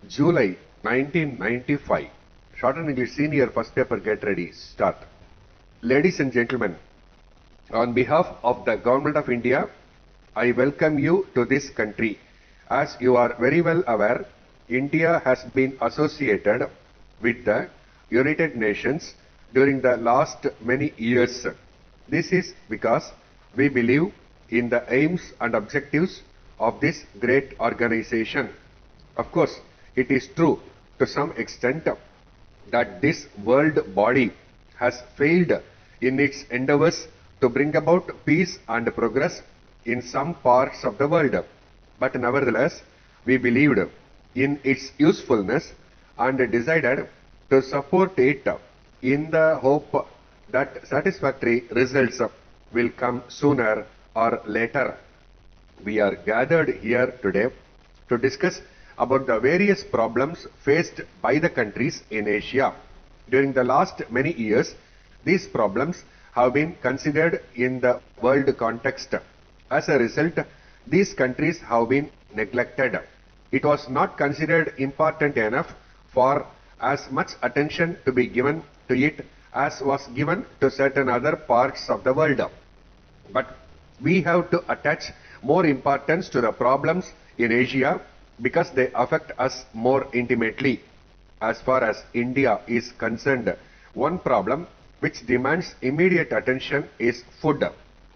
July 1995. Shorthand English Senior First Paper, get ready, start. Ladies and gentlemen, on behalf of the Government of India, I welcome you to this country. As you are very well aware, India has been associated with the United Nations during the last many years. This is because we believe in the aims and objectives of this great organization. Of course, it is true to some extent that this world body has failed in its endeavors to bring about peace and progress in some parts of the world. But nevertheless, we believed in its usefulness and decided to support it in the hope that satisfactory results will come sooner or later. We are gathered here today to discuss about the various problems faced by the countries in Asia. During the last many years, these problems have been considered in the world context. As a result, these countries have been neglected. It was not considered important enough for as much attention to be given to it as was given to certain other parts of the world. But we have to attach more importance to the problems in Asia because they affect us more intimately. As far as India is concerned, one problem which demands immediate attention is food.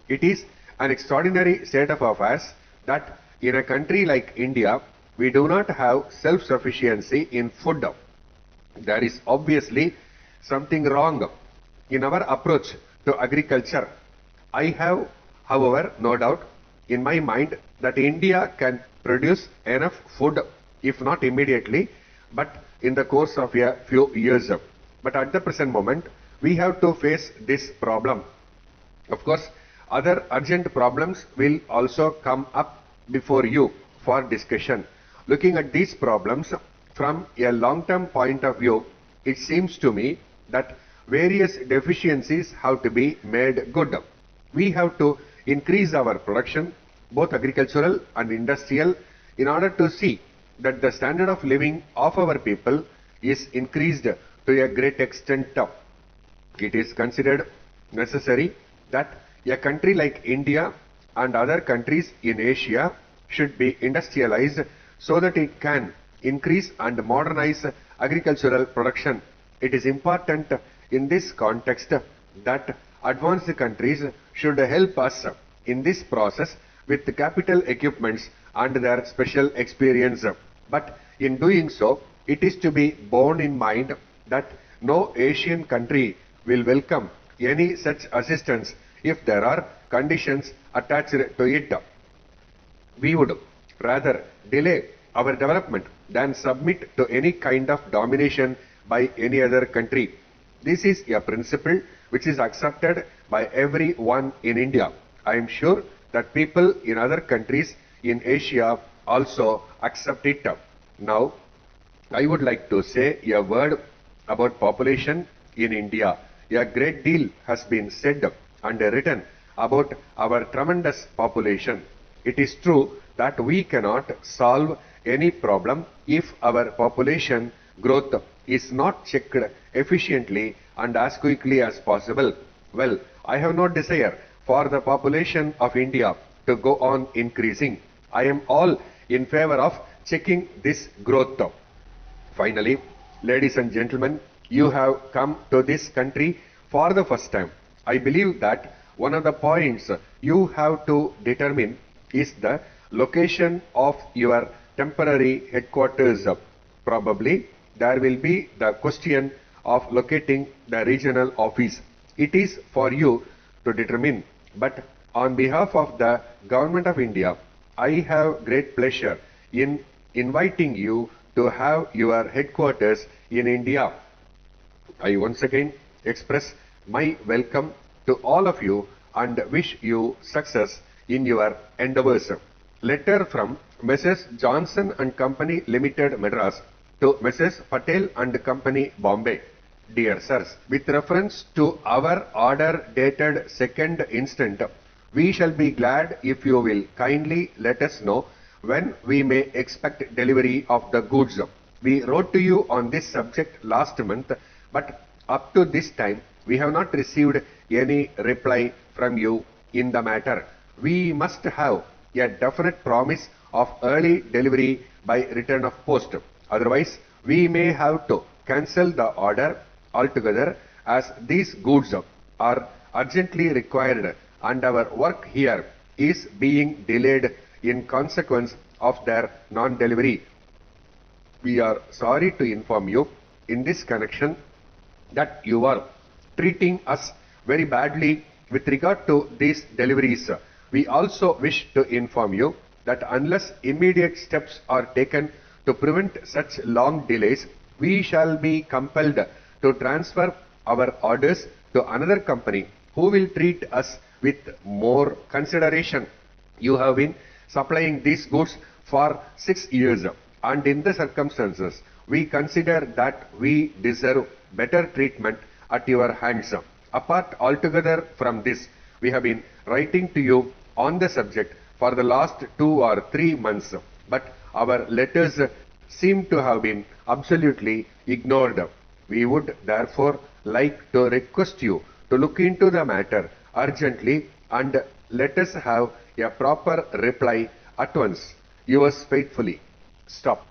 It is an extraordinary state of affairs that in a country like India, we do not have self-sufficiency in food. There is obviously something wrong in our approach to agriculture. I have, however, no doubt in my mind that India can produce enough food, if not immediately, but in the course of a few years. But at the present moment, we have to face this problem. Of course, other urgent problems will also come up before you for discussion. Looking at these problems from a long-term point of view, it seems to me that various deficiencies have to be made good. We have to increase our production, both agricultural and industrial, in order to see that the standard of living of our people is increased to a great extent. It is considered necessary that a country like India and other countries in Asia should be industrialized so that it can increase and modernize agricultural production. It is important in this context that advanced countries should help us in this process with capital equipments and their special experience. But in doing so, it is to be borne in mind that no Asian country will welcome any such assistance if there are conditions attached to it. We would rather delay our development than submit to any kind of domination by any other country. This is a principle which is accepted by everyone in India. I am sure that people in other countries in Asia also accept it. Now, I would like to say a word about population in India. A great deal has been said and written about our tremendous population. It is true that we cannot solve any problem if our population growth is not checked efficiently and as quickly as possible. Well, I have no desire for the population of India to go on increasing. I am all in favor of checking this growth. Finally, ladies and gentlemen, you have come to this country for the first time. I believe that one of the points you have to determine is the location of your temporary headquarters. Probably there will be the question of locating the regional office. It is for you to determine, but on behalf of the Government of India, I have great pleasure in inviting you to have your headquarters in India. I once again express my welcome to all of you and wish you success in your endeavors. Letter from Messrs. Johnson and Company Limited, Madras to Messrs. Patel and Company, Bombay. Dear sirs, with reference to our order dated 2nd instant, we shall be glad if you will kindly let us know when we may expect delivery of the goods. We wrote to you on this subject last month, but up to this time, we have not received any reply from you in the matter. We must have a definite promise of early delivery by return of post. Otherwise, we may have to cancel the order altogether, as these goods are urgently required and our work here is being delayed in consequence of their non-delivery. We are sorry to inform you in this connection that you are treating us very badly with regard to these deliveries. We also wish to inform you that unless immediate steps are taken to prevent such long delays, we shall be compelled to transfer our orders to another company who will treat us with more consideration. You have been supplying these goods for 6 years, and in the circumstances, we consider that we deserve better treatment at your hands. Apart altogether from this, we have been writing to you on the subject for the last 2 or 3 months, but our letters seem to have been absolutely ignored. We would therefore like to request you to look into the matter urgently and let us have a proper reply at once. Yours faithfully. Stop.